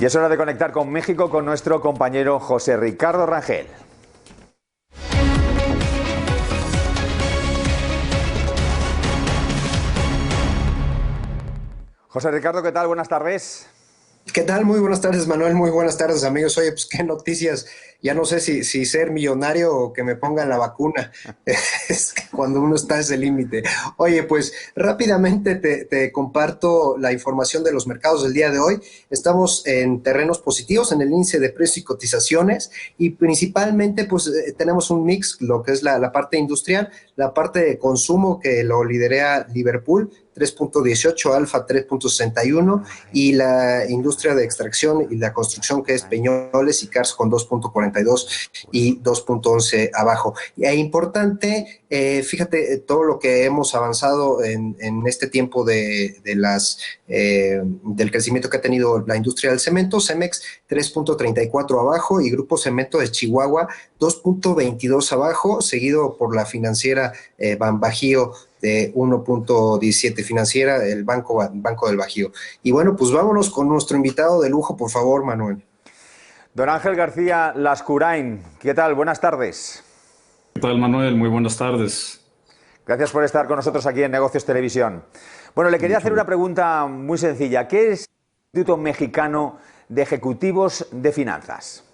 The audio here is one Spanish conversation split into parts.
Y es hora de conectar con México con nuestro compañero José Ricardo Rangel. José Ricardo, ¿qué tal? Buenas tardes. ¿Qué tal? Muy buenas tardes, Manuel. Muy buenas tardes, amigos. Oye, pues qué noticias. Ya no sé si ser millonario o que me pongan la vacuna. Es que cuando uno está a ese límite. Oye, pues rápidamente te comparto la información de los mercados del día de hoy. Estamos en terrenos positivos en el índice de precios y cotizaciones y principalmente pues tenemos un mix, lo que es la parte industrial, la parte de consumo que lo lidera Liverpool, 3.18, Alfa 3.61 y la industria de extracción y la construcción que es Peñoles y Cars con 2.42 y 2.11 abajo. E importante, fíjate todo lo que hemos avanzado en este tiempo del crecimiento que ha tenido la industria del cemento. Cemex 3.34 abajo y Grupo Cemento de Chihuahua 2.22 abajo, seguido por la financiera Banbajío de 1.17 financiera, el Banco del Bajío. Y bueno, pues vámonos con nuestro invitado de lujo, por favor, Manuel. Don Ángel García Lascurain, ¿qué tal? Buenas tardes. ¿Qué tal, Manuel? Muy buenas tardes. Gracias por estar con nosotros aquí en Negocios Televisión. Bueno, le quería hacer una pregunta muy sencilla. ¿Qué es el Instituto Mexicano de Ejecutivos de Finanzas?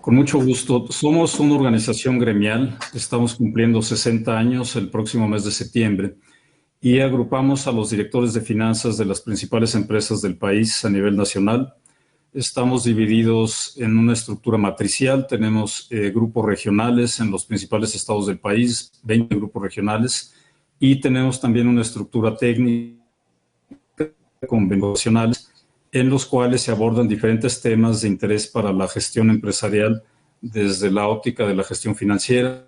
Con mucho gusto. Somos una organización gremial. Estamos cumpliendo 60 años el próximo mes de septiembre y agrupamos a los directores de finanzas de las principales empresas del país a nivel nacional. Estamos divididos en una estructura matricial. Tenemos grupos regionales en los principales estados del país, 20 grupos regionales, y tenemos también una estructura técnica convencionales en los cuales se abordan diferentes temas de interés para la gestión empresarial desde la óptica de la gestión financiera,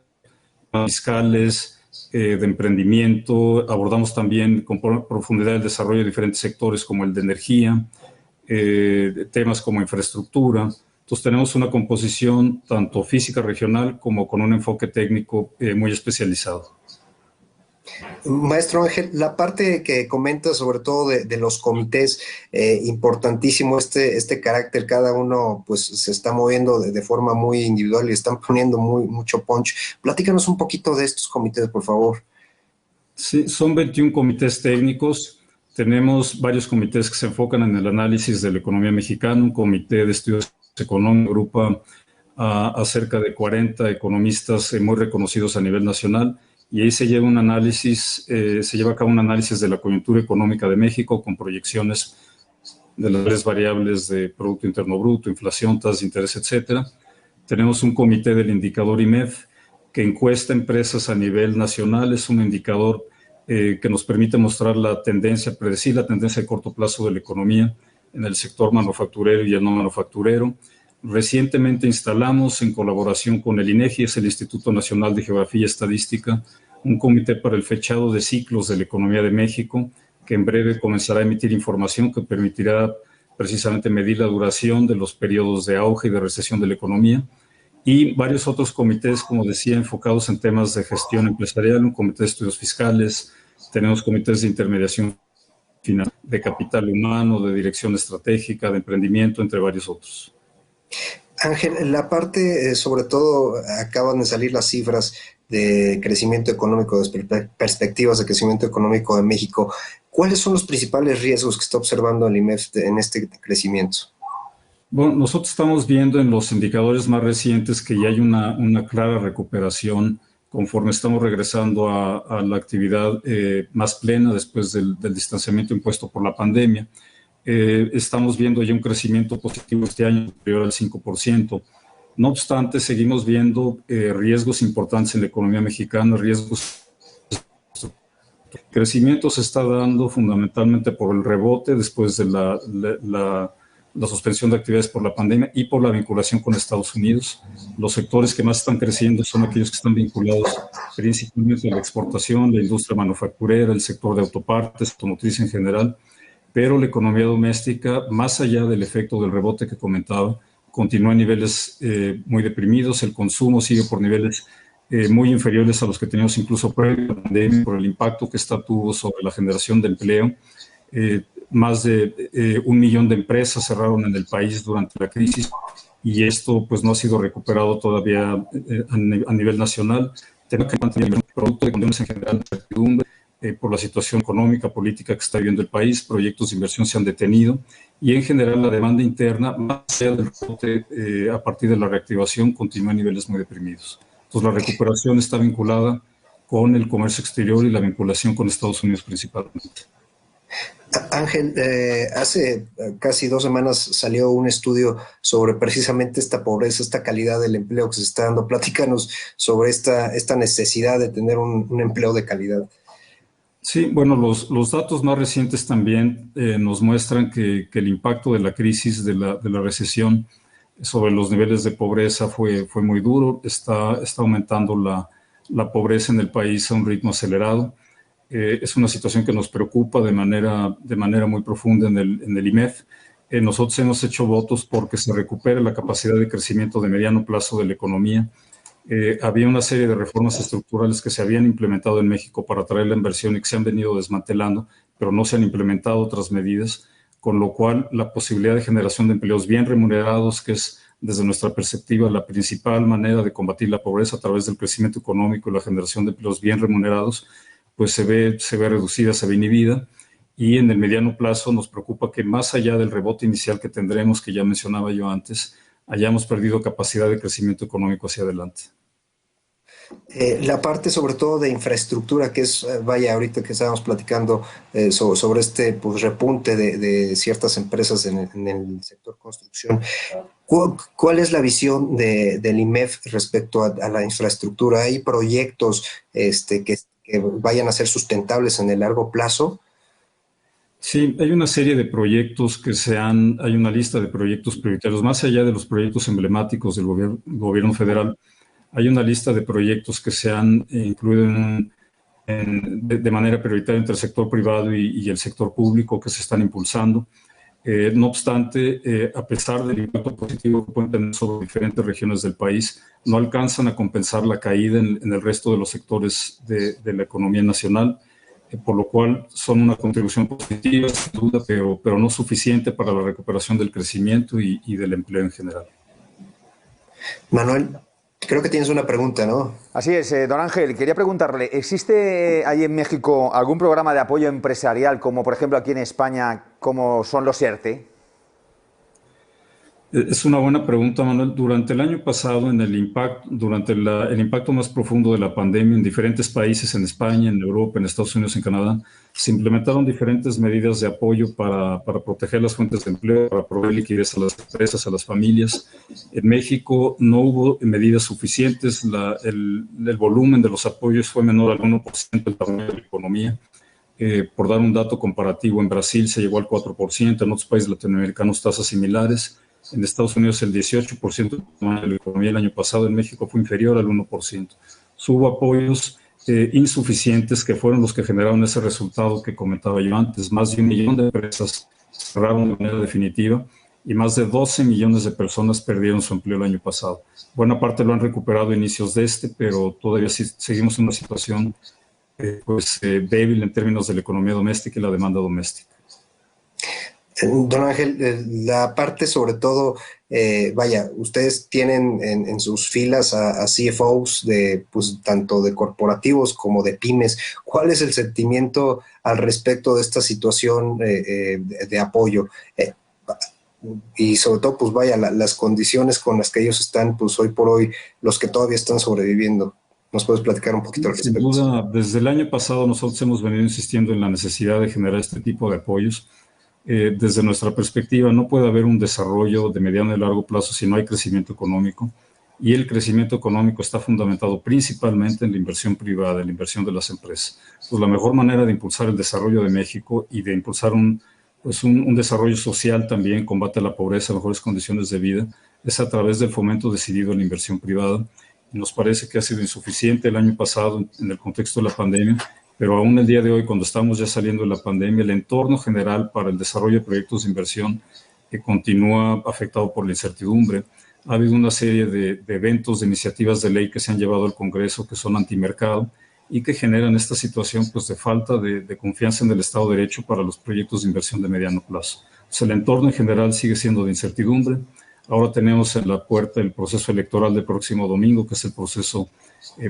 fiscales, de emprendimiento. Abordamos también con profundidad el desarrollo de diferentes sectores como el de energía, temas como infraestructura. Entonces tenemos una composición tanto física regional como con un enfoque técnico muy especializado. Maestro Ángel, la parte que comenta sobre todo de los comités, importantísimo este carácter, cada uno pues se está moviendo de forma muy individual y están poniendo mucho punch. Platícanos un poquito de estos comités, por favor. Sí, son 21 comités técnicos. Tenemos varios comités que se enfocan en el análisis de la economía mexicana, un comité de estudios económicos agrupa a cerca de 40 economistas muy reconocidos a nivel nacional. Y ahí se lleva se lleva a cabo un análisis de la coyuntura económica de México con proyecciones de las tres variables de Producto Interno Bruto, inflación, tasas de interés, etcétera. Tenemos un comité del indicador IMEF que encuesta empresas a nivel nacional. Es un indicador que nos permite mostrar la tendencia, predecir la tendencia de corto plazo de la economía en el sector manufacturero y el no manufacturero. Recientemente instalamos, en colaboración con el INEGI, es el Instituto Nacional de Geografía y Estadística, un comité para el fechado de ciclos de la economía de México, que en breve comenzará a emitir información que permitirá precisamente medir la duración de los periodos de auge y de recesión de la economía. Y varios otros comités, como decía, enfocados en temas de gestión empresarial, un comité de estudios fiscales, tenemos comités de intermediación financiera, de capital humano, de dirección estratégica, de emprendimiento, entre varios otros. Ángel, la parte, sobre todo, acaban de salir las cifras de crecimiento económico, de perspectivas de crecimiento económico de México. ¿Cuáles son los principales riesgos que está observando el IMEF en este crecimiento? Bueno, nosotros estamos viendo en los indicadores más recientes que ya hay una clara recuperación conforme estamos regresando a la actividad más plena después del distanciamiento impuesto por la pandemia. Estamos viendo ya un crecimiento positivo este año superior al 5%. No obstante, seguimos viendo riesgos importantes en la economía mexicana, riesgos. El crecimiento se está dando fundamentalmente por el rebote después de la suspensión de actividades por la pandemia y por la vinculación con Estados Unidos. Los sectores que más están creciendo son aquellos que están vinculados principalmente a la exportación, la industria manufacturera, el sector de autopartes, automotriz en general. Pero la economía doméstica, más allá del efecto del rebote que comentaba, continúa a niveles muy deprimidos. El consumo sigue por niveles muy inferiores a los que teníamos incluso previo a la pandemia por el impacto que esta tuvo sobre la generación de empleo. más de 1 millón de empresas cerraron en el país durante la crisis y esto pues no ha sido recuperado todavía a nivel nacional. Tenemos que mantener el producto de condiciones en general de incertidumbre por la situación económica, política que está viviendo el país. Proyectos de inversión se han detenido y en general la demanda interna, más allá del rebote a partir de la reactivación, continúa a niveles muy deprimidos. Entonces la recuperación está vinculada con el comercio exterior y la vinculación con Estados Unidos principalmente. Ángel, hace casi 2 semanas salió un estudio sobre precisamente esta pobreza, esta calidad del empleo que se está dando. Platícanos sobre esta necesidad de tener un empleo de calidad. Sí, bueno, los datos más recientes también nos muestran que el impacto de la crisis, de la recesión sobre los niveles de pobreza fue muy duro. Está aumentando la pobreza en el país a un ritmo acelerado. Es una situación que nos preocupa de manera muy profunda en el IMEF. Nosotros hemos hecho votos porque se recupere la capacidad de crecimiento de mediano plazo de la economía. Había una serie de reformas estructurales que se habían implementado en México para atraer la inversión y que se han venido desmantelando, pero no se han implementado otras medidas, con lo cual la posibilidad de generación de empleos bien remunerados, que es desde nuestra perspectiva la principal manera de combatir la pobreza a través del crecimiento económico y la generación de empleos bien remunerados, pues se ve reducida, se ve inhibida. Y en el mediano plazo nos preocupa que más allá del rebote inicial que tendremos, que ya mencionaba yo antes, hayamos perdido capacidad de crecimiento económico hacia adelante. La parte sobre todo de infraestructura, que es, vaya, ahorita que estábamos platicando sobre este pues, repunte de ciertas empresas en el sector construcción, ¿cuál es la visión del IMEF respecto a la infraestructura? ¿Hay proyectos que vayan a ser sustentables en el largo plazo? Sí, hay una serie de proyectos hay una lista de proyectos prioritarios, más allá de los proyectos emblemáticos del gobierno federal. Hay una lista de proyectos que se han incluido de manera prioritaria entre el sector privado y el sector público que se están impulsando. No obstante, a pesar del impacto positivo que pueden tener sobre diferentes regiones del país, no alcanzan a compensar la caída en el resto de los sectores de la economía nacional, por lo cual son una contribución positiva, sin duda, pero no suficiente para la recuperación del crecimiento y del empleo en general. Manuel, creo que tienes una pregunta, ¿no? Así es, don Ángel, quería preguntarle, ¿existe ahí en México algún programa de apoyo empresarial, como por ejemplo aquí en España, como son los ERTE? Es una buena pregunta, Manuel. Durante el año pasado, durante el impacto más profundo de la pandemia en diferentes países, en España, en Europa, en Estados Unidos, en Canadá, se implementaron diferentes medidas de apoyo para proteger las fuentes de empleo, para proveer liquidez a las empresas, a las familias. En México no hubo medidas suficientes. El volumen de los apoyos fue menor al 1% del tamaño de la economía. Por dar un dato comparativo, en Brasil se llegó al 4%, en otros países latinoamericanos tasas similares. En Estados Unidos el 18% de la economía el año pasado, en México fue inferior al 1%. Hubo apoyos insuficientes que fueron los que generaron ese resultado que comentaba yo antes. Más de 1 millón de empresas cerraron de manera definitiva y más de 12 millones de personas perdieron su empleo el año pasado. Buena parte lo han recuperado a inicios de pero todavía seguimos en una situación débil en términos de la economía doméstica y la demanda doméstica. Don Ángel, la parte sobre todo, vaya, ustedes tienen en sus filas a CFOs pues, tanto de corporativos como de pymes. ¿Cuál es el sentimiento al respecto de esta situación de apoyo? Y sobre todo, pues vaya, las condiciones con las que ellos están, pues hoy por hoy, los que todavía están sobreviviendo. ¿Nos puedes platicar un poquito al respecto? Sin duda, desde el año pasado nosotros hemos venido insistiendo en la necesidad de generar este tipo de apoyos. Desde nuestra perspectiva, no puede haber un desarrollo de mediano y largo plazo si no hay crecimiento económico, y el crecimiento económico está fundamentado principalmente en la inversión privada, en la inversión de las empresas. Pues la mejor manera de impulsar el desarrollo de México y de impulsar un desarrollo social también, combate a la pobreza, mejores condiciones de vida, es a través del fomento decidido en la inversión privada. Y nos parece que ha sido insuficiente el año pasado en el contexto de la pandemia, pero aún el día de hoy, cuando estamos ya saliendo de la pandemia, el entorno general para el desarrollo de proyectos de inversión continúa afectado por la incertidumbre. Ha habido una serie de eventos, de iniciativas de ley que se han llevado al Congreso que son antimercado y que generan esta situación pues, de falta de confianza en el Estado de Derecho para los proyectos de inversión de mediano plazo. Entonces, el entorno en general sigue siendo de incertidumbre. Ahora tenemos en la puerta el proceso electoral del próximo domingo, que es el proceso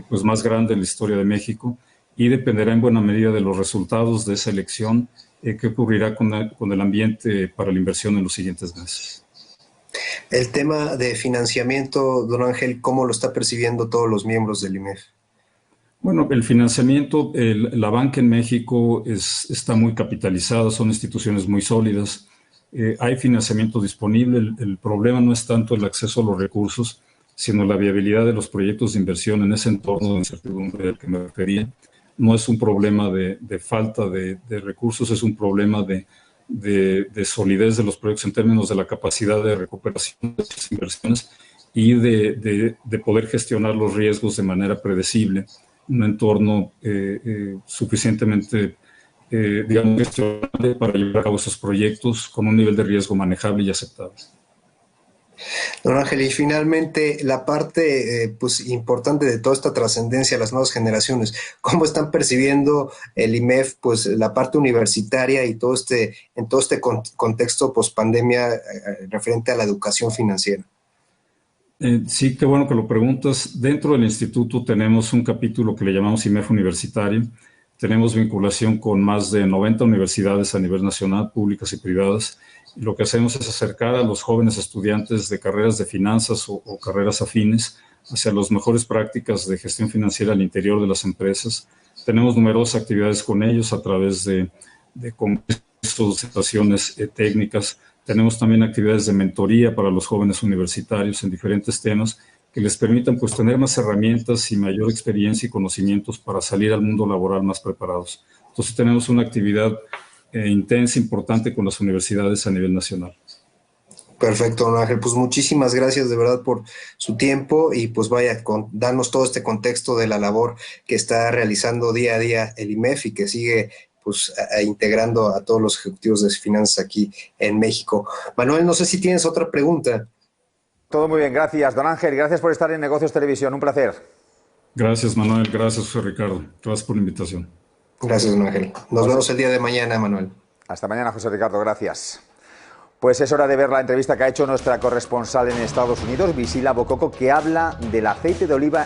pues más grande en la historia de México, y dependerá en buena medida de los resultados de esa elección qué ocurrirá con el ambiente para la inversión en los siguientes meses. El tema de financiamiento, don Ángel, ¿cómo lo está percibiendo todos los miembros del IMEF? Bueno, el financiamiento, la banca en México está muy capitalizada, son instituciones muy sólidas, hay financiamiento disponible, el problema no es tanto el acceso a los recursos, sino la viabilidad de los proyectos de inversión en ese entorno de incertidumbre al que me refería. No es un problema de falta de recursos, es un problema de solidez de los proyectos en términos de la capacidad de recuperación de esas inversiones y de poder gestionar los riesgos de manera predecible, un entorno suficientemente, digamos, gestionable para llevar a cabo esos proyectos con un nivel de riesgo manejable y aceptable. Don Ángel, y finalmente la parte pues, importante de toda esta trascendencia a las nuevas generaciones, ¿cómo están percibiendo el IMEF pues, la parte universitaria y en todo este contexto post-pandemia referente a la educación financiera? Sí, qué bueno que lo preguntas. Dentro del instituto tenemos un capítulo que le llamamos IMEF Universitario. Tenemos vinculación con más de 90 universidades a nivel nacional, públicas y privadas. Y lo que hacemos es acercar a los jóvenes estudiantes de carreras de finanzas o carreras afines hacia las mejores prácticas de gestión financiera al interior de las empresas. Tenemos numerosas actividades con ellos a través de congresos, situaciones técnicas. Tenemos también actividades de mentoría para los jóvenes universitarios en diferentes temas que les permitan pues, tener más herramientas y mayor experiencia y conocimientos para salir al mundo laboral más preparados. Entonces tenemos una actividad intensa, importante con las universidades a nivel nacional. Perfecto, don Ángel. Pues muchísimas gracias de verdad por su tiempo y pues vaya, darnos todo este contexto de la labor que está realizando día a día el IMEF y que sigue pues integrando a todos los ejecutivos de finanzas aquí en México. Manuel, no sé si tienes otra pregunta. Todo muy bien, gracias, don Ángel. Gracias por estar en Negocios Televisión, un placer. Gracias, Manuel. Gracias, José Ricardo. Gracias por la invitación. Gracias, don Ángel. Nos vemos el día de mañana, Manuel. Hasta mañana, José Ricardo. Gracias. Pues es hora de ver la entrevista que ha hecho nuestra corresponsal en Estados Unidos, Visila Bococo, que habla del aceite de oliva